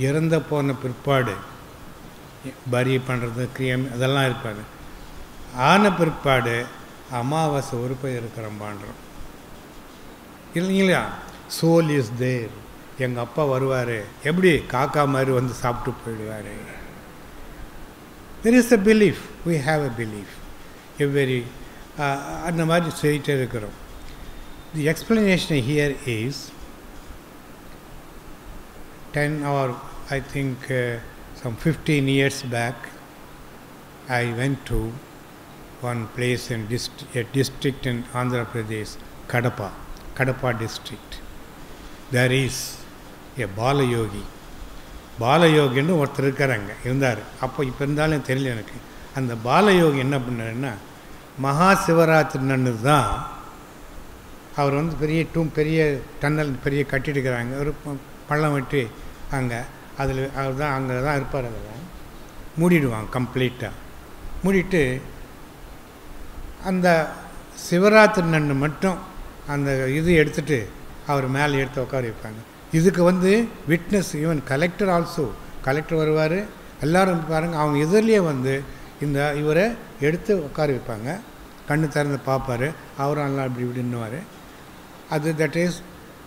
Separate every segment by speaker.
Speaker 1: இறந்த போன பிற்பாடு பரி பண்ணுறது கிரியம் அதெல்லாம் இருப்பார். ஆன பிற்பாடு அமாவாசை உறுப்பை இருக்கிறம்பான்றோம் இல்லைங்களா? Soul is there. எங்கள் அப்பா வருவார், எப்படி காக்கா மாதிரி வந்து சாப்பிட்டு போயிடுவார். There is a belief, we have a belief every அந்த மாதிரி சொல்லிகிட்டே இருக்கிறோம். The explanation here is 10 or I think some 15 years back, I went to one place in a district in Andhra Pradesh, Kadapa district. There is a Bala Yogi. Bala Yogi ன்னு ஒருத்தர் இருக்காங்க, இருந்தார். அப்போ இப்போ இருந்தாலும் தெரியல எனக்கு. அந்த பால யோகி என்ன பண்ணாருன்னா, மகா சிவராத்திரி அன்று தான் அவர் வந்து பெரிய டன்னல் பெரிய கட்டிட்டுக்கிறாங்க. ஒரு பள்ளம் விட்டு அங்கே அதில் அவர் தான் அங்கே தான் இருப்பார். அதில் மூடிடுவாங்க கம்ப்ளீட்டாக. மூடிட்டு அந்த சிவராத்திரி நன்று மட்டும் அந்த இது எடுத்துகிட்டு அவர் மேலே எடுத்து உட்கார வைப்பாங்க. இதுக்கு வந்து witness even collector also, collector வருவார், எல்லோரும் பாருங்கள் அவங்க எதிரிலேயே வந்து இவரை எடுத்து உட்கார வைப்பாங்க. கண்ணு திறந்து பார்ப்பார், அவரும் நல்லா இப்படி இப்படின்னுவார். அது that is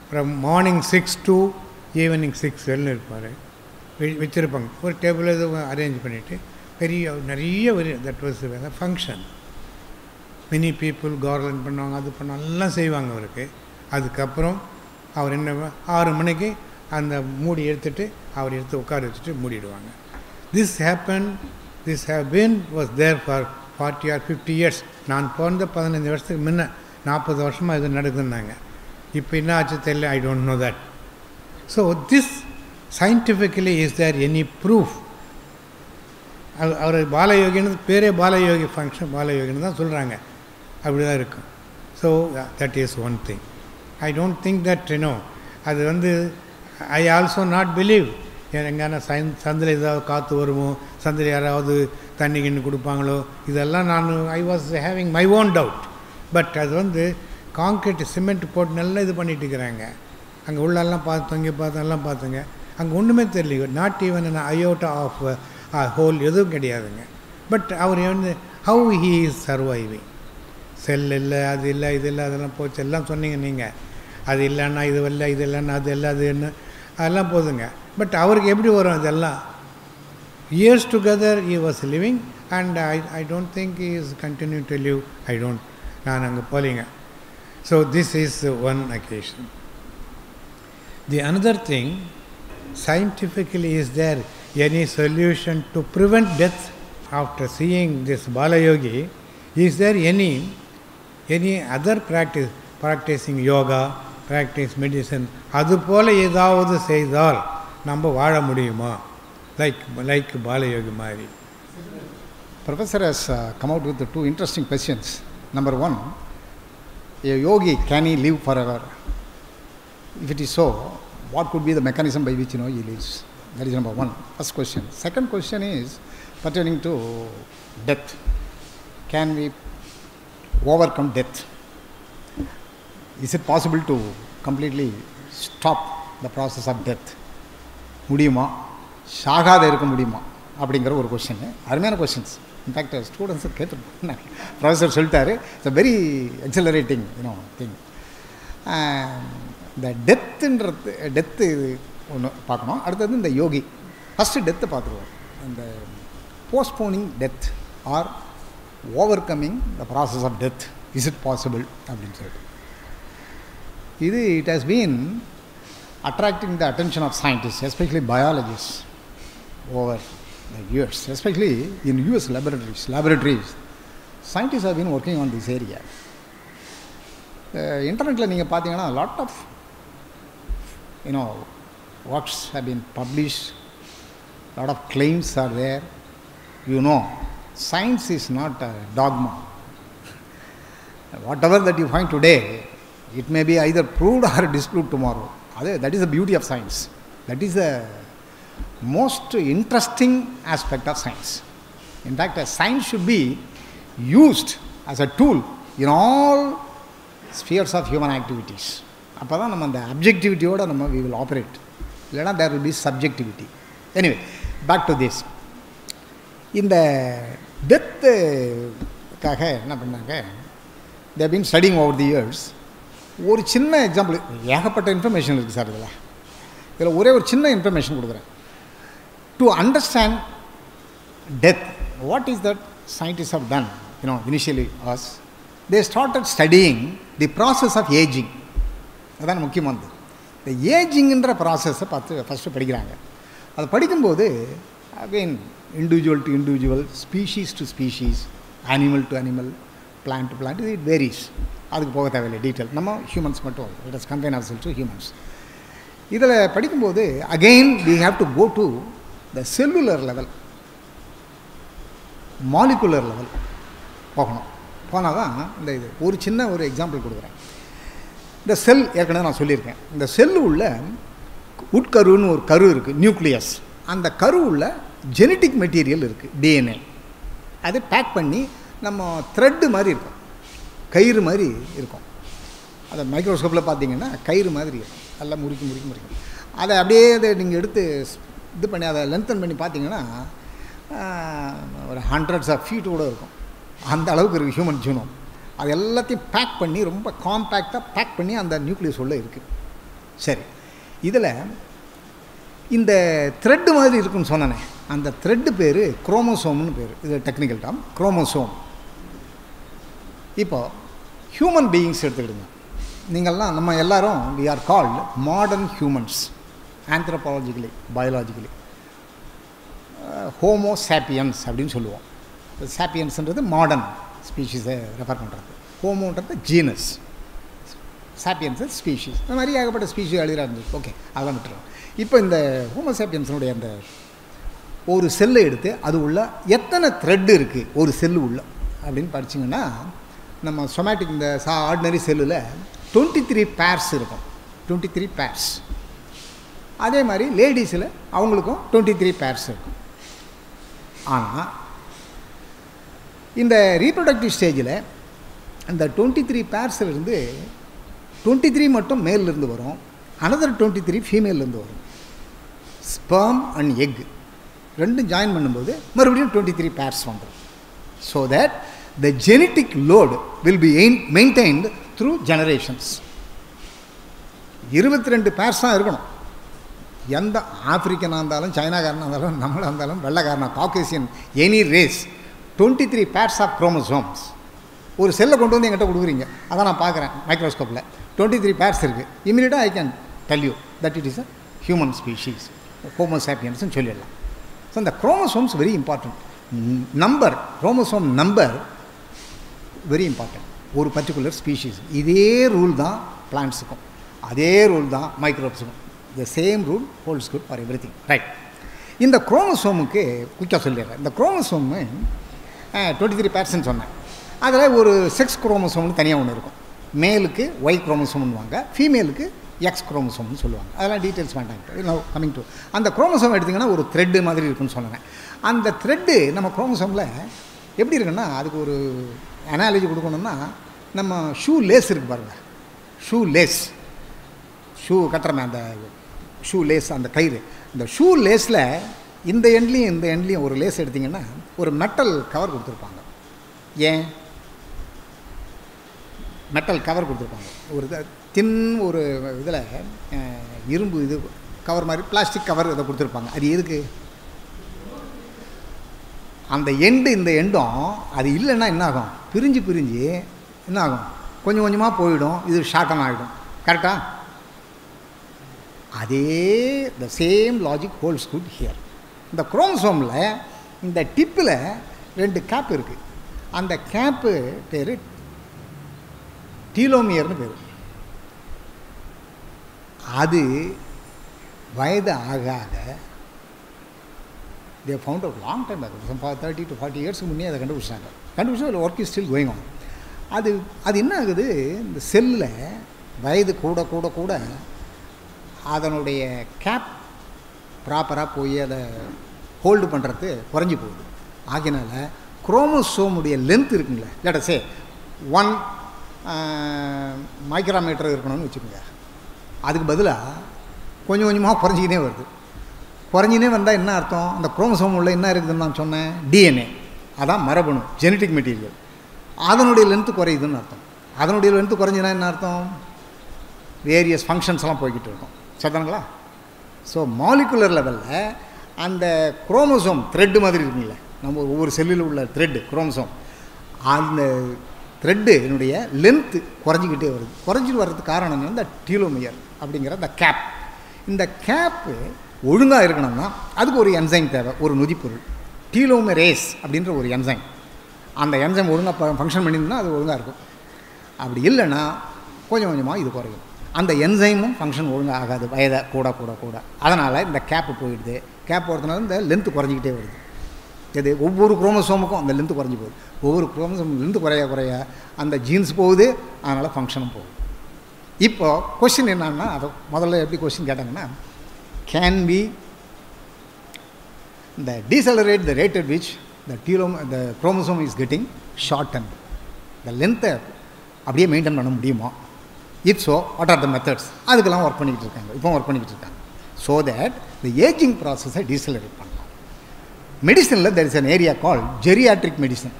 Speaker 1: from morning 6 to evening 6 வரலும் இருப்பார். வச்சுருப்பாங்க ஒரு டேபிள் எதுவும் அரேஞ்ச் பண்ணிவிட்டு நிறைய that was function. Many people garland பண்ணுவாங்க, அது பண்ணுவாங்க, எல்லாம் செய்வாங்க அவருக்கு. அதுக்கப்புறம் அவர் என்ன 6 மணிக்கு அந்த மூடி எடுத்துகிட்டு அவர் எடுத்து உட்கார வச்சுட்டு மூடிடுவாங்க. This was there for 40 or 50 years. நான் பிறந்த 15 வருஷத்துக்கு முன்ன 40 வருஷமாக இது நடக்குதுன்னாங்க. இப்போ என்ன ஆச்சு தெரியல, I don't know that. So this scientifically is there any proof? அவர் பாலயோகின்னு பேரே பாலயோகி ஃபங்க்ஷன், பாலயோகின்னு தான் சொல்கிறாங்க. அப்படி தான் இருக்கும். So that is one thing. I don't think that அது வந்து ஐ ஆல்சோ நாட் பிலீவ். எங்கன்னா சந்தில் ஏதாவது காற்று வருமோ, சந்தில் யாராவது தண்ணி கிண்ணு கொடுப்பாங்களோ, இதெல்லாம் நான் I was having my own doubt. But அது வந்து கான்க்ரீட் சிமெண்ட் போட்டு நல்லா இது பண்ணிட்டு இருக்கிறாங்க. அங்கே உள்ளெல்லாம் பார்த்தோம், இங்கே பார்த்தோம், எல்லாம் பார்த்துங்க. அங்கே ஒன்றுமே தெரியல. Not even an iota of whole எதுவும் கிடையாதுங்க. பட் அவர் வந்து how he is surviving. Cell இல்லை, அது இல்லை, இது இல்லை, அதெல்லாம் போச்சு, எல்லாம் சொன்னீங்க நீங்கள். அது இல்லைன்னா இது இல்லை, இது இல்லைன்னா அது இல்லை, அது என்ன, அதெல்லாம் போதுங்க. பட் அவருக்கு எப்படி வரும் இதெல்லாம்? Years together he was living and I don't think he is continue to live. நான் அங்கே போலிங்க. So this is one occasion. The another thing, scientifically, is there any solution to prevent death? After seeing this Bala Yogi, is there any other practicing yoga, practice medicine, அது போல ஏதாவது செய்தால் நம்ம வாழ முடியுமா? Like Bala Yogi மாதிரி.
Speaker 2: Professor has come out with 2 interesting questions. Number 1, a yogi, can he live forever? If it is so, what could be the mechanism by which he lives? That is number 1, first question. Second question is pertaining to death. Can we overcome death? Is it possible to completely stop the process of death? முடியுமா, சாகாத இருக்க முடியுமா அப்படிங்கிற ஒரு question. அருமையான questions. In fact ஸ்டூடெண்ட்ஸை கேட்டுருப்பாங்க. Professor சொல்லிட்டாரு, it's a very accelerating thing. இந்த டெத்து இது ஒன்று பார்க்கணும். அடுத்தது இந்த யோகி. ஃபஸ்ட்டு டெத்தை பார்த்துருவோம். இந்த postponing death or overcoming the process of death, is it possible அப்படின்னு சொல்லிட்டு இது it has been attracting the attention of scientists, especially biologists, over the years, especially in US laboratories. Scientists have been working on this area. Internetல நீங்கள் பார்த்தீங்கன்னா lot of works have been published, lot of claims are there. Science is not a dogma. Whatever that you find today, it may be either proved or disproved tomorrow. That is the beauty of science. That is the most interesting aspect of science. In fact, science should be used as a tool in all spheres of human activities. அப்போ தான் நம்ம அந்த அப்ஜெக்டிவிட்டியோடு we will operate. இல்லைனா there will be subjectivity. Anyway, back to this. இந்த டெத்துக்காக என்ன பண்ணாங்க, they have been studying over the years. ஒரு சின்ன எக்ஸாம்பிள், ஏகப்பட்ட இன்ஃபர்மேஷன் இருக்குது சார் இதில் ஒரே ஒரு சின்ன இன்ஃபர்மேஷன் கொடுக்குறேன். To understand death, what is that scientists have done, initially was, they started studying the process of aging. அதான் முக்கியமானது. இந்த ஏஜிங்கிற ப்ராசஸை ஃபஸ்ட்டு படிக்கிறாங்க. அதை படிக்கும்போது again individual to individual, species to species, animal to animal, plant to plant, it varies. அதுக்கு போக தேவையில்லை டீட்டெயில், நம்ம ஹியூமன்ஸ் மட்டும், it is combine or cell to humans. இதில் படிக்கும்போது again we have to go to the cellular level, molecular level போகணும். போனால் தான் இந்த இது ஒரு சின்ன ஒரு எக்ஸாம்பிள் கொடுக்குறேன். இந்த செல் ஏற்கனவே நான் சொல்லியிருக்கேன், இந்த செல்லு உள்ள உட்கருன்னு ஒரு கரு இருக்குது, நியூக்ளியஸ். அந்த கரு உள்ள ஜெனட்டிக் மெட்டீரியல் இருக்குது, டிஎன்ஏ. அது பேக் பண்ணி நம்ம த்ரெட்டு மாதிரி இருக்கும், கயிறு மாதிரி இருக்கும். அதை மைக்ரோஸ்கோப்பில் பார்த்தீங்கன்னா கயிறு மாதிரி இருக்கும், நல்லா முறுக்கி. அதை அப்படியே அதை நீங்கள் எடுத்து இது பண்ணி அதை லென்த்தன் பண்ணி பார்த்தீங்கன்னா ஒரு ஹண்ட்ரட்ஸ் ஆஃப் ஃபீட் கூட இருக்கும். அந்த அளவுக்கு இருக்குது ஹியூமன் ஜீனோம். அது எல்லாத்தையும் பேக் பண்ணி ரொம்ப காம்பேக்டாக பேக் பண்ணி அந்த நியூக்ளியஸ் உள்ள இருக்குது. சரி, இதில் இந்த த்ரெட்டு மாதிரி இருக்குன்னு சொன்னேனே, அந்த த்ரெட்டு பேர் குரோமோசோம்னு பேர். இது டெக்னிக்கல் டேர்ம், குரோமோசோம். இப்போ ஹியூமன் பீயிங்ஸ் எடுத்துக்கிடுங்க. நீங்கள்லாம் நம்ம எல்லாரும் we are called modern humans, anthropologically, biologically. Homo sapiens அப்படின்னு சொல்லுவோம். சாப்பியன்ஸ்ன்றது மாடர்ன் ஸ்பீஷீஸை ரெஃபர் பண்ணுறது, ஹோமோன்றது ஜீனஸ், சாப்பியன்ஸு ஸ்பீஷீஸ். இந்த மாதிரி ஏகப்பட்ட ஸ்பீஷீஸ் எழுதியாக இருந்துச்சு. ஓகே, அதெல்லாம் விட்டுருவோம். இப்போ இந்த ஹோமோசாப்பியன்ஸனுடைய அந்த ஒரு செல்லை எடுத்து அது உள்ள எத்தனை த்ரெட் இருக்குது ஒரு செல்லு உள்ள அப்படின்னு படிச்சிங்கன்னா, நம்ம சொமேட்டிக் இந்த ஆர்டினரி செல்லில் 23 பேர்ஸ் இருக்கும், 23 பேர்ஸ். அதே மாதிரி லேடிஸில் அவங்களுக்கும் 23 பேர்ஸ் இருக்கும். ஆனால் இந்த ரீப்ரொடக்டிவ் ஸ்டேஜில் இந்த 23 பேர்ஸ்லேருந்து 23 மட்டும் மேல்லேருந்து வரும், அனதர் 23 ஃபீமேல்லேருந்து வரும். ஸ்பெர்ம் அண்ட் எக் ரெண்டும் ஜாயின் பண்ணும்போது மறுபடியும் 23 பேர்ஸ் வந்துடும். So that the genetic load will be maintained through generations. 22 pairs தான் இருக்கணும். எந்த ஆப்பிரிக்கனாக இருந்தாலும், சைனாக்காரனாக இருந்தாலும், நம்மளாக இருந்தாலும், வெள்ளைக்காரனா, Caucasian, any race, 23 pairs of chromosomes. ஒரு செல்லை கொண்டு வந்து என்கிட்ட கொடுக்குறீங்க, அதான் நான் பார்க்குறேன் மைக்ரோஸ்கோப்பில், 23 பேர்ஸ் இருக்குது. இமீடியட்டாக I can tell you that it is a human species, ஹோமோசாப்பியன்ஸ்னு சொல்லிடலாம். ஸோ இந்த chromosomes very important. Number, chromosome number very important ஒரு பர்டிகுலர் ஸ்பீஷீஸ். இதே ரூல் தான் பிளான்ட்ஸுக்கும், அதே ரூல் தான் மைக்ரோப்ஸுக்கும். The same rule holds good for every thing, right? இந்த குரோமோசோமுக்கு குயிக்காக சொல்லிடுறேன். இந்த குரோமோசோமு 23 பேர்ஸ்ன்னு சொன்னேன். அதில் ஒரு செக்ஸ் குரோமோசோம்னு தனியாக ஒன்று இருக்கும். மேலுக்கு ஒய் குரோமோசோம்னுவாங்க, ஃபீமேலுக்கு எக்ஸ் குரோமோசோம்னு சொல்லுவாங்க. அதெல்லாம் டீட்டெயில்ஸ் வேண்டாம். கமிங் டு அந்த குரோமோசோம் எடுத்திங்கன்னா ஒரு த்ரெட்டு மாதிரி இருக்குன்னு சொன்னேன். அந்த த்ரெட்டு நம்ம குரோமோசோமில் எப்படி இருக்குன்னா, அதுக்கு ஒரு அனாலஜி கொடுக்கணும்னா, நம்ம ஷூ லேஸ் இருக்குது பாருங்கள், ஷூ லேஸ், ஷூ கட்டுறமே அந்த ஷூ லேஸ், அந்த கயிறு, இந்த ஷூ லேஸில் இந்த எண்ட்லேயும் இந்த எண்ட்லேயும் ஒரு லேஸ் எடுத்திங்கன்னா ஒரு மெட்டல் கவர் கொடுத்துருப்பாங்க. ஏன் மெட்டல் கவர் கொடுத்துருப்பாங்க? ஒரு தின் ஒரு இதில் இரும்பு இது கவர் மாதிரி, பிளாஸ்டிக் கவர் இதை கொடுத்துருப்பாங்க. அது எதுக்கு? அந்த எண்டு இந்த எண்டும் அது இல்லைன்னா என்ன ஆகும்? பிரிஞ்சு என்ன ஆகும்? கொஞ்சம் கொஞ்சமாக போயிடும், இது ஷார்டன் ஆகிடும். கரெக்டாக? அதே the same logic holds good here. இந்த குரோமோசோமில் இந்த டிப்பில் 2 கேப் இருக்குது. அந்த கேப்பு பேர் டீலோமியர்னு பேர். அது வயது ஆக ஆக they found out long time ago, some 30 to 40 years முன்னே அதை கண்டுபிடிச்சாங்க. Work is still going on. அது என்ன ஆகுது, இந்த செல்லில் வயது கூட அதனுடைய கேப் ப்ராப்பராக போய் அதை ஹோல்டு பண்ணுறது குறைஞ்சி போகுது. ஆகினால குரோமோசோமுடைய லென்த் இருக்குங்களே, லெட் அஸ் சே 1 மைக்ரோமீட்டர் இருக்கணும்னு வச்சுக்கோங்க. அதுக்கு பதிலாக கொஞ்சம் கொஞ்சமாக குறைஞ்சிக்கினே வருது. குறைஞ்சினே வந்தால் என்ன அர்த்தம்? அந்த குரோமோசோம் உள்ள என்ன இருக்குதுன்னு நான் சொன்னேன், டிஎன்ஏ, அதான் மரபணு, ஜெனட்டிக் மெட்டீரியல், அதனுடைய லென்த்து குறையுதுன்னு அர்த்தம். அதனுடைய லென்த்து குறைஞ்சினா என்ன அர்த்தம்? வேரியஸ் ஃபங்க்ஷன்ஸ்லாம் போய்கிட்டு இருக்கும். சரிங்களா? ஸோ மாலிகுலர் லெவலில் அந்த குரோமோசோம் த்ரெட்டு மாதிரி இருக்குங்களே, நம்ம ஒவ்வொரு செல்லில் உள்ள த்ரெட்டு குரோமோசோம், அந்த த்ரெட்டு என்னுடைய லென்த்து குறைஞ்சிக்கிட்டே வருது. குறைஞ்சிட்டு வர்றதுக்கு காரணம் என்னன்னா இந்த டீலோமியர் அப்படிங்கிற இந்த கேப். இந்த கேப்பு ஒழுங்காக இருக்கணும்னா அதுக்கு ஒரு என்சைம் தேவை, ஒரு நொதிப்பொருள், டீலோமெரேஸ் அப்படின்ற ஒரு என்சைம். அந்த என்சைம் ஒழுங்காக ஃபங்க்ஷன் பண்ணியிருந்தா அது ஒழுங்காக இருக்கும். அப்படி இல்லைன்னா கொஞ்சம் கொஞ்சமாக இது குறையும். அந்த என்சைமும் ஃபங்க்ஷன் ஒழுங்காக ஆகாது, வயதை கூட கூட கூட. அதனால் இந்த கேப்பு போயிடுது. கேப் போகிறதுனால இந்த லென்த்து குறைஞ்சிக்கிட்டே வருது. இது ஒவ்வொரு குரோமோசோமுக்கும் அந்த லென்த்து குறைஞ்சி போகுது. ஒவ்வொரு குரோமோசோம் லென்த்து குறைய குறைய அந்த ஜீன்ஸ் போகுது, அதனால் ஃபங்க்ஷனும் போகுது. இப்போது கொஸ்டின் என்னன்னா, அதை முதல்ல எப்படி கொஸ்டின் கேட்டாங்கன்னா, can we the decelerate the rate at which the chromosome is getting shortened, the length அப்படியே மெயின்டைன் பண்ண முடியுமா? If so what are the methods? அதுக்கெல்லாம் ஒர்க் பண்ணிக்கிட்டு இருக்காங்க, இப்போ ஒர்க் பண்ணிக்கிட்டு இருக்காங்க. ஸோ தட் த ஏஜிங் ப்ராசஸை டீசலரேட் பண்ணலாம். மெடிசனில் there is an area call geriatric medicine.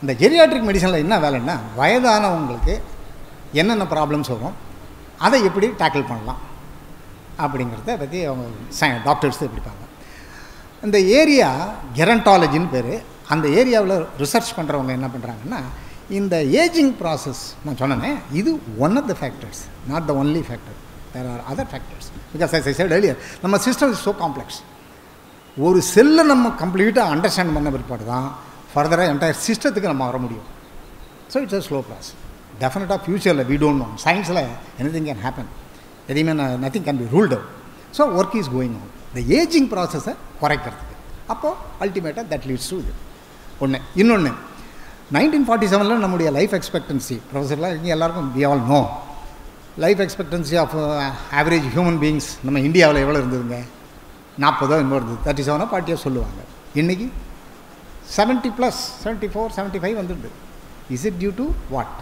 Speaker 2: இந்த ஜெரியாட்ரிக் மெடிசனில் என்ன வேலைன்னா, வயதானவங்களுக்கு என்னென்ன ப்ராப்ளம்ஸ் வரும், அதை எப்படி டேக்கிள் பண்ணலாம் அப்படிங்கிறத பற்றி அவங்க டாக்டர்ஸ் பிடிப்பாங்க. இந்த ஏரியா கெரண்டாலஜின்னு பேர். அந்த ஏரியாவில் ரிசர்ச் பண்ணுறவங்க என்ன பண்ணுறாங்கன்னா, இந்த ஏஜிங் ப்ராசஸ் நான் சொன்னேனே, இது one of the factors, not the only factor. There are other factors. Because I said earlier, நம்ம சிஸ்டம் இஸ் ஸோ காம்ப்ளெக்ஸ். ஒரு செல்லை நம்ம கம்ப்ளீட்டாக அண்டர்ஸ்டாண்ட் பண்ண பிற்பாடு தான் ஃபர்தராக என்டையர் சிஸ்டத்துக்கு நம்ம வர முடியும். So it's a slow process. டெஃபினட்டாக ஃப்யூச்சரில் வி டோன்ட் நோ. சயின்ஸில் எனிதிங் கேன் ஹேப்பன், எதுவுமே nothing can be ruled out. So work is going on இந்த ஏஜிங் ப்ராசஸை குறைக்கிறதுக்கு. அப்போது அல்டிமேட்டாக தட் லீட்ஸ் டு இது ஒன்று. இன்னொன்று, 1947 நம்முடைய லைஃப் எக்ஸ்பெக்டன்சி, ப்ரொஃபஸர்லாம் இங்கே எல்லாருக்கும் we all know, life expectancy of average human beings நம்ம இந்தியாவில் எவ்வளோ இருந்ததுங்க? 40 இன்னும் இருந்தது, 37 40 சொல்லுவாங்க. இன்றைக்கி 70+, 74, 75 வந்துடுது. Is it due to what?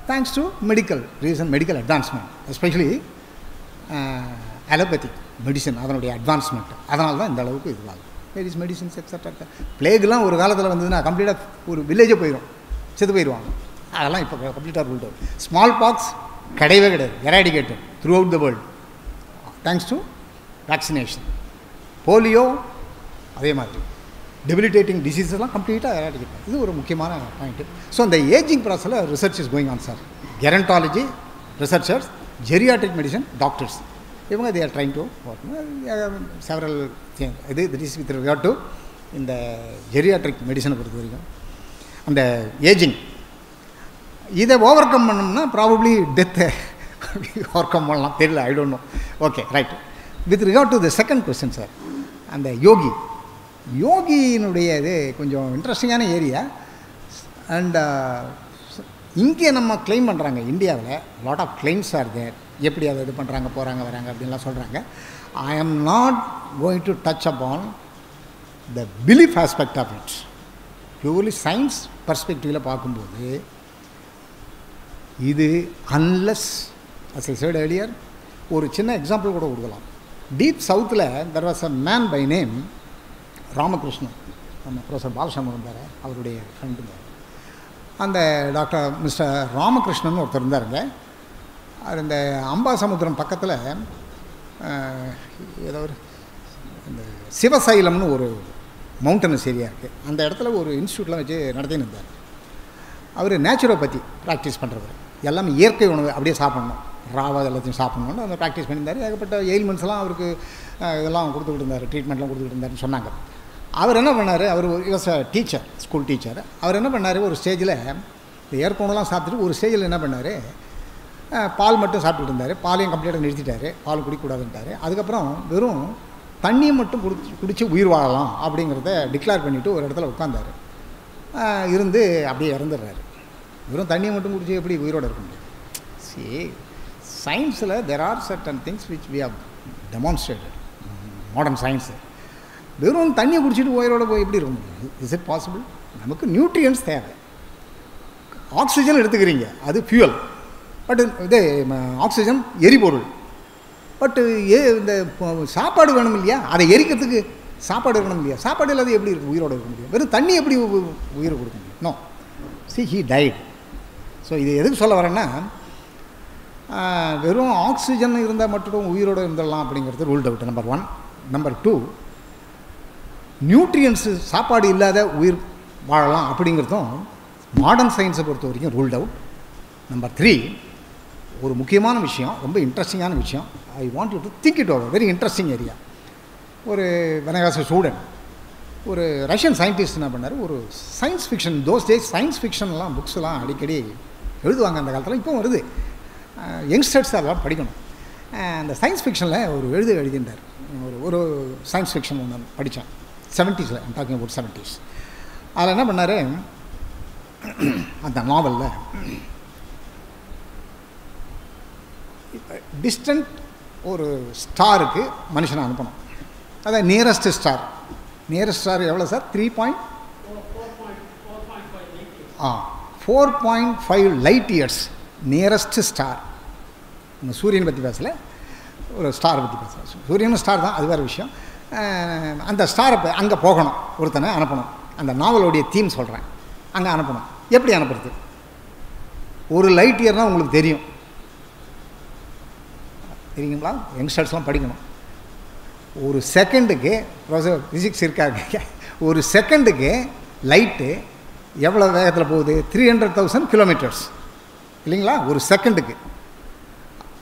Speaker 2: Thanks to medical reason, medical advancement, especially allopathic medicine, அதனுடைய அட்வான்ஸ்மெண்ட். அதனால தான் இந்த அளவுக்கு இதுவாகும். Varies medicines extra. பிளேக்லாம் ஒரு காலத்தில் வந்ததுன்னா கம்ப்ளீட்டாக ஒரு வில்லேஜே போயிடும், செத்து போயிடுவாங்க. அதெல்லாம் இப்போ கம்ப்ளீட்டாக ரூல்ட் அவுட். ஸ்மால் பாக்ஸ் கிடையவே கிடையாது, eradicated throughout the world thanks to vaccination. Polio அதே மாதிரி டெபிலிட்டேட்டிங் டிசீஸெல்லாம் கம்ப்ளீட்டாக எராடிகேட். இது ஒரு முக்கியமான பாயிண்ட்டு. ஸோ இந்த ஏஜிங் ப்ராசஸில் research is going on sir. Gerontology researchers, geriatric medicine doctors, இவங்க they are trying to work several things. இது that is with regard to இந்த ஜெரியாட்ரிக் மெடிசனை பொறுத்த வரைக்கும் அந்த ஏஜிங். இதை ஓவர் கம் பண்ணோம்னா ப்ராபப்ளி டெத்தை ஓவர் கம் பண்ணலாம், தெரியல, I don't know. Okay, right. With regard to the second question sir, அந்த யோகியினுடைய இது கொஞ்சம் இன்ட்ரெஸ்டிங்கான ஏரியா. அண்ட் இங்கே நம்ம கிளைம் பண்ணுறாங்க, இந்தியாவில் lot of claims are there. எப்படி அதை இது பண்ணுறாங்க, போகிறாங்க வராங்க அப்படின்லாம் சொல்கிறாங்க. I am not going to touch upon the belief aspect of it. Purely science பர்ஸ்பெக்டிவில் பார்க்கும்போது இது unless, as I said earlier, ஒரு சின்ன எக்ஸாம்பிள் கூட கொடுக்கலாம். டீப் சவுத்தில் there was a man by name Ramakrishnan. நம்ம ப்ரொஃபஸர் பாலசாமி இருந்தார், அவருடைய ஃப்ரெண்டு. அந்த டாக்டர் மிஸ்டர் ராமகிருஷ்ணன் ஒருத்தர் இருந்தாருங்க. அது இந்த அம்பாசமுத்திரம் பக்கத்தில் ஏதோ ஒரு இந்த சிவசைலம்னு ஒரு மவுண்டனஸ் ஏரியா இருக்குது. அந்த இடத்துல ஒரு இன்ஸ்டியூட்லாம் வச்சு நடத்தின்னு இருந்தார். அவர் நேச்சுரோபதி ப்ராக்டிஸ் பண்ணுறவர். எல்லாமே இயற்கை உணவு அப்படியே சாப்பிட்ணும், ராவாக எல்லாத்தையும் சாப்பிட்ணுன்னு அந்த ப்ராக்டிஸ் பண்ணியிருந்தார். ஏகப்பட்ட எயில்மெண்ட்ஸ்லாம் அவருக்கு இதெல்லாம் கொடுத்துக்கிட்டு இருந்தார், ட்ரீட்மெண்ட்லாம் கொடுத்துக்கிட்டு இருந்தாருன்னு சொன்னாங்க. அவர் என்ன பண்ணார், அவர் வாஸ் டீச்சர், ஸ்கூல் டீச்சர். அவர் என்ன பண்ணார், ஒரு ஸ்டேஜில் இந்த இயற்கை சாப்பிட்டுட்டு ஒரு ஸ்டேஜில் என்ன பண்ணார், பால் மட்டும் சாப்பிட்டுட்டு இருந்தார். பாலையும் கம்ப்ளீட்டாக நிறுத்திட்டார், பால் குடிக்கக்கூடாதுன்ட்டார். அதுக்கப்புறம் வெறும் தண்ணியை மட்டும் குடித்து உயிர் வாழலாம் அப்படிங்கிறத டிக்ளேர் பண்ணிவிட்டு ஒரு இடத்துல உட்காந்தார். இருந்து அப்படியே இறந்துடுறாரு. வெறும் தண்ணியை மட்டும் குடிச்சு எப்படி உயிரோடு இருக்க முடியும்? சயின்ஸில் there are certain things which we have demonstrated, modern science. வெறும் தண்ணியை குடிச்சிட்டு உயிரோடு போய் எப்படி இருக்க முடியும்? Is it possible? நமக்கு நியூட்ரியன்ஸ் தேவை. ஆக்சிஜன் எடுத்துக்கிறீங்க, அது ஃபியூவல். பட் இது ஆக்சிஜன் எரிபொருள். பட்டு இந்த சாப்பாடு வேணும் இல்லையா, அதை எரிக்கிறதுக்கு சாப்பாடு வேணும் இல்லையா, சாப்பாடு இல்லாத எப்படி இருக்கு உயிரோடு இருக்க முடியும், வெறும் தண்ணி எப்படி உயிரை கொடுக்க முடியும்? No, he died. ஸோ இது எதுக்கு சொல்ல வரேன்னா, வெறும் ஆக்சிஜன் இருந்தால் மட்டும் உயிரோடு இருந்துடலாம் அப்படிங்கிறது ruled out, number 1. Number 2, nutrients சாப்பாடு இல்லாத உயிர் வாழலாம் அப்படிங்கிறதும் மாடர்ன் சயின்ஸை பொறுத்த வரைக்கும் ரூல்ட் அவுட். நம்பர் 3, ஒரு முக்கியமான விஷயம், ரொம்ப இன்ட்ரெஸ்டிங்கான விஷயம், I want you to think it over, very interesting area. ஒரு when I was a student, ஒரு ரஷ்யன் சயின்டிஸ்ட் என்ன பண்ணார், ஒரு science fiction, those days science ஃபிக்ஷன்லாம் புக்ஸ்லாம் அடிக்கடி எழுதுவாங்க அந்த காலத்தில், இப்போ வருது, யங்ஸ்டர்ஸ் அதெல்லாம் படிக்கணும். அந்த சயின்ஸ் ஃபிக்ஷனில் ஒரு எழுதியிருந்தார், ஒரு சயின்ஸ் ஃபிக்ஷன் ஒன்று படித்தேன் 70s, டாக்கிங் அபவுட் 70s. அதில் என்ன பண்ணார், அந்த நாவலில் டிஸ்டன்ட் ஒரு ஸ்டாருக்கு மனுஷனை அனுப்பணும், அதான் நியரஸ்ட் ஸ்டார். நியரஸ்ட் ஸ்டார் எவ்வளோ sir? 4.5 light years nearest star. நம்ம சூரியனை பற்றி பேசலை, ஒரு ஸ்டாரை பற்றி பேசலாம். சூரியனும் ஸ்டார் தான், அது வேறு விஷயம். அந்த ஸ்டாரை அங்கே போகணும், ஒருத்தனை அனுப்பணும். அந்த நாவலுடைய தீம் சொல்கிறேன், அங்கே அனுப்பணும். எப்படி அனுப்புறது? ஒரு லைட் இயர்னால் உங்களுக்கு தெரியுங்களா? யங்ஸ்டர்ஸ்லாம் படிக்கணும். ஒரு செகண்டுக்கு, ப்ரொஃபஸர் ஃபிசிக்ஸ் இருக்காங்க, ஒரு செகண்டுக்கு லைட்டு எவ்வளோ வேகத்தில் போகுது? 300,000 கிலோமீட்டர்ஸ் இல்லைங்களா? ஒரு செகண்டுக்கு.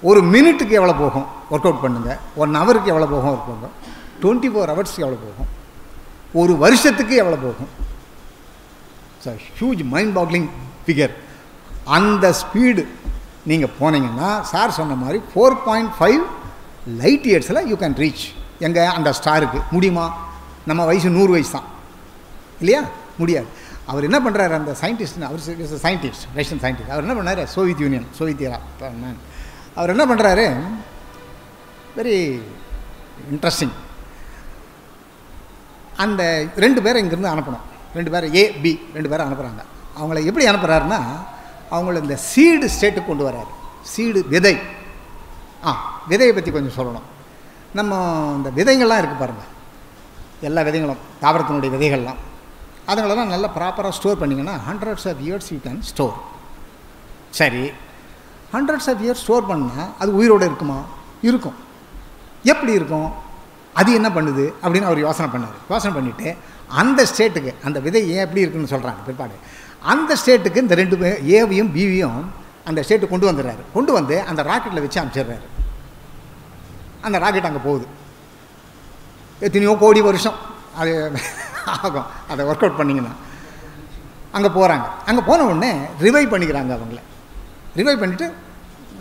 Speaker 2: ஒரு மினிட்டுக்கு எவ்வளோ போகும்? ஒர்க் அவுட் பண்ணுங்கள். 1 ஹவருக்கு எவ்வளோ போகும்? ஒர்க் போகும். 24 ஹவர்ஸ்க்கு எவ்வளோ போகும்? ஒரு வருஷத்துக்கு எவ்வளோ போகும்? Huge mind boggling figure. அந்த ஸ்பீடு நீங்கள் போனீங்கன்னா சார் சொன்ன மாதிரி 4.5 லைட் இயர்ஸில் யூ கேன் ரீச். எங்கே? அந்த ஸ்டாருக்கு. முடியுமா? நம்ம வயசு 100 வயசு தான் இல்லையா? முடியாது. அவர் என்ன பண்ணுறாரு, அந்த சயின்டிஸ்ட், அவர் சயின்டிஸ்ட், ரஷ்யன் சயின்டிஸ்ட், அவர் என்ன பண்ணார், சோவியத் யூனியன், அவர் என்ன பண்ணுறாரு, வெரி இன்ட்ரெஸ்டிங். அந்த 2 பேரை இங்கேருந்து அனுப்பணும், 2 பேரை A, B 2 பேரை அனுப்புகிறாங்க. அவங்கள எப்படி அனுப்புகிறாருன்னா, அவங்கள இந்த சீடு ஸ்டேட்டுக்கு கொண்டு வர்றாரு. சீடு விதை. விதையை பற்றி கொஞ்சம் சொல்லணும். நம்ம இந்த விதைகள்லாம் இருக்குது பாருங்கள், எல்லா விதைகளும், தாவரத்தினுடைய விதைகள்லாம், அதுங்களெல்லாம் நல்லா ப்ராப்பராக ஸ்டோர் பண்ணிங்கன்னா hundreds of years you can store. சரி, hundreds of years ஸ்டோர் பண்ணால் அது உயிரோடு இருக்குமா? இருக்கும். எப்படி இருக்கும்? அது என்ன பண்ணுது அப்படின்னு அவர் யோசனை பண்ணார். யோசனை பண்ணிவிட்டு அந்த ஸ்டேட்டுக்கு, அந்த விதை ஏன் எப்படி இருக்குன்னு சொல்கிறாங்க பிற்பாடு, அந்த ஸ்டேட்டுக்கு இந்த 2 ஏவையும் பிவியும் அந்த ஸ்டேட்டுக்கு கொண்டு வந்துடுறாரு. கொண்டு வந்து அந்த ராக்கெட்டில் வச்சு அனுப்பிச்சிடுறாரு. அந்த ராக்கெட் அங்கே போகுது. எத்தனையோ கோடி வருஷம் அது ஆகும், அதை ஒர்க் அவுட் பண்ணிங்கன்னா. அங்கே போகிறாங்க. அங்கே போன உடனே ரிவைவ் பண்ணிக்கிறாங்க. அவங்கள ரிவைவ் பண்ணிவிட்டு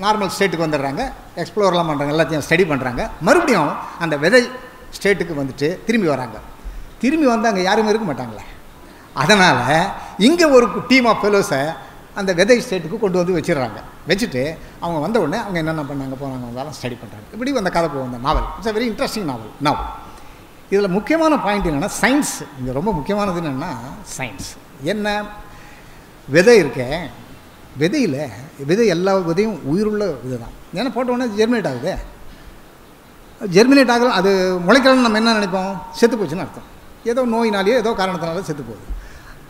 Speaker 2: நார்மல் ஸ்டேட்டுக்கு வந்துடுறாங்க. எக்ஸ்ப்ளோர்லாம் பண்ணுறாங்க, எல்லாத்தையும் ஸ்டடி பண்ணுறாங்க. மறுபடியும் அந்த விதை ஸ்டேட்டுக்கு வந்துட்டு திரும்பி வராங்க. திரும்பி வந்து அங்கே யாருமே இருக்க மாட்டாங்களே. அதனால் இங்கே ஒரு டீம் ஆஃப் ஃபெலோஸை அந்த விதை ஸ்டேட்டுக்கு கொண்டு வந்து வச்சிடுறாங்க. வச்சுட்டு அவங்க வந்த உடனே அவங்க என்னென்ன பண்ணாங்க, போனாங்க, வந்தாலும் ஸ்டடி பண்ணுறாங்க. இப்படி அந்த கதை போகும். அந்த நாவல் இட்ஸ் அ வெரி இன்ட்ரெஸ்டிங் நாவல். இதில் முக்கியமான பாயிண்ட் என்னென்னா, சயின்ஸ். இங்கே ரொம்ப முக்கியமானது என்னென்னா சயின்ஸ். என்ன? விதை இருக்க, விதை எல்லா விதையும் உயிருள்ள விதை தான். ஏன்னா போட்ட உடனே ஜெர்மினேட் ஆகுது. ஜெர்மினேட் ஆகலாம், அது முளைக்கலன்னு நம்ம என்ன நினைப்போம்? செத்து போச்சுன்னு அர்த்தம். ஏதோ நோயினாலேயோ ஏதோ காரணத்தினால செத்து போகுது.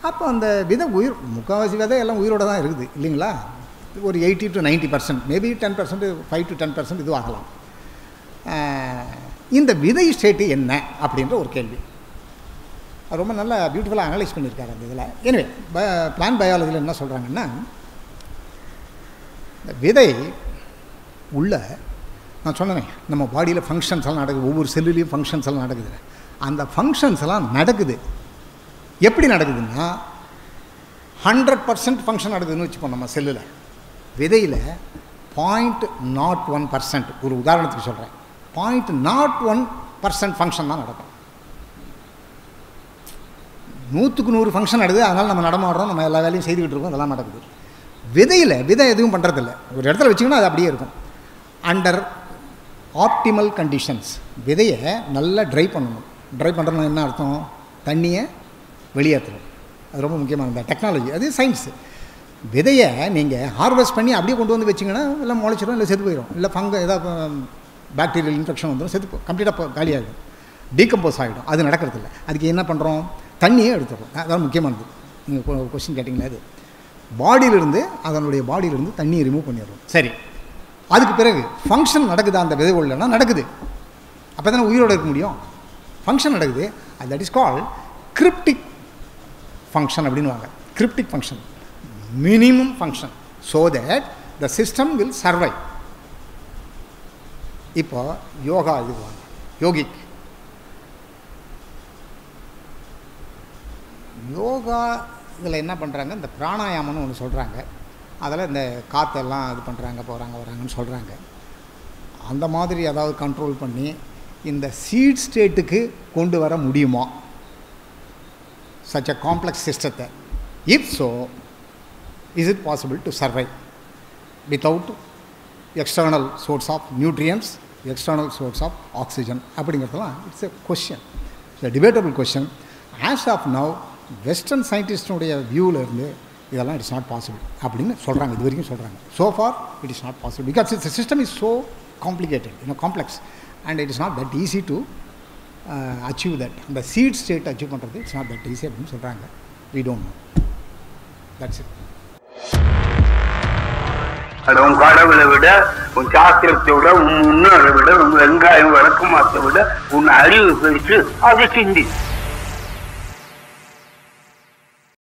Speaker 2: அப்போ அந்த விதை உயிர், முக்கால்வாசி விதை எல்லாம் உயிரோடு தான் இருக்குது இல்லைங்களா? ஒரு 80 to 90%, மேபி 10%, 5 to 10% இது ஆகலாம். இந்த விதை ஸ்டேட்டு என்ன அப்படின்ற ஒரு கேள்வி ரொம்ப நல்லா பியூட்டிஃபுல்லாக அனலைஸ் பண்ணியிருக்காரு அந்த இதில். எனவே பிளான்ட் பயாலஜியில் என்ன சொல்கிறாங்கன்னா, இந்த விதை உள்ள, நான் சொன்னேன் நம்ம பாடியில் ஃபங்க்ஷன்ஸ் எல்லாம் நடக்குது, ஒவ்வொரு செல்லுலேயும் ஃபங்க்ஷன்ஸ் எல்லாம் நடக்குது. அந்த ஃபங்க்ஷன்ஸ் எல்லாம் நடக்குது. எப்படி நடக்குதுன்னா 100% ஃபங்க்ஷன் நடக்குதுன்னு வச்சுப்போம் நம்ம செல்லில். விதையில் 0.01%, ஒரு உதாரணத்துக்கு சொல்கிறேன், 0.01% ஃபங்க்ஷன் தான் நடக்கும். 100க்கு 100 ஃபங்க்ஷன் நடக்குது. அதனால் நம்ம நடமாடுறோம், நம்ம எல்லா வேலையும் செய்துக்கிட்டு இருக்கோம், இதெல்லாம் நடக்குது. விதை எதுவும் பண்ணுறதில்ல. ஒரு இடத்துல வச்சிங்கன்னா அது அப்படியே இருக்கும். அண்டர் ஆப்டிமல் கண்டிஷன்ஸ் விதையை நல்லா ட்ரை பண்ணணும். ட்ரை பண்ணுறதுனா என்ன அர்த்தம்? தண்ணியை வெளியேற்றணும். அது ரொம்ப முக்கியமான இந்த டெக்னாலஜி, அது சயின்ஸு. விதையை நீங்கள் ஹார்வெஸ்ட் பண்ணி அப்படியே கொண்டு வந்து வச்சிங்கன்னா எல்லாம் முளைச்சிடும், இல்லை செத்து போயிடும், இல்லை ஏதாவது பாக்டீரியல் இன்ஃபெக்ஷன் வந்துடும், செத்து கம்ப்ளீட்டாக காலியாகிடும், டீகம்போஸ் ஆகிடும். அது நடக்கிறதில்ல. அதுக்கு என்ன பண்ணுறோம்? தண்ணியே எடுத்துடுறோம். அதான் முக்கியமானது. நீங்கள் கொஸ்டின் கேட்டிங்களா, அது பாடியிலிருந்து அதனுடைய பாடியிலிருந்து தண்ணியை ரிமூவ் பண்ணிடுறோம். சரி, அதுக்கு பிறகு ஃபங்க்ஷன் நடக்குதா? அந்த விதைகள்னா நடக்குது. அப்போ தானே உயிரோடு இருக்க முடியும். ஃபங்க்ஷன் நடக்குது. That is called cryptic function அப்படின்வாங்க. Cryptic function, minimum function, so that the system will survive. இப்போ யோகா இதுவாங்க, யோகிக் யோகா இதில் என்ன பண்ணுறாங்க, இந்த பிராணாயாமம்னு ஒன்று சொல்கிறாங்க. அதில் இந்த காற்றெல்லாம் இது பண்ணுறாங்க, போகிறாங்க வராங்கன்னு சொல்கிறாங்க. அந்த மாதிரி அதாவது கண்ட்ரோல் பண்ணி இந்த சீட் ஸ்டேட்டுக்கு கொண்டு வர முடியுமா such a complex system? If so, is it possible to survive without external source of nutrients, external source of oxygen? அப்படிங்கிறதுலாம் it's a question, it's a debatable question. As of now western சயின்டிஸ்டுடைய வியூவில் இருந்து இதெல்லாம் it's not possible அப்படின்னு சொல்கிறாங்க. இது வரைக்கும் சொல்கிறாங்க. So far it is not possible because it's system is so complicated, complex, and it is not that easy to achieve that. அந்த சீட் ஸ்டேட் அச்சீவ் பண்ணுறது இட்ஸ் நாட் தட் ஈஸி அப்படின்னு சொல்கிறாங்க. We don't know. That's it.
Speaker 3: உன் கடவுளை விட, உன் சாஸ்திரத்தை விட, உன் முன்னோரை விட, உன் வெங்காயம் வழக்கமாத்தை விட உன் அறிவு பெருசு, அதை சிந்தி.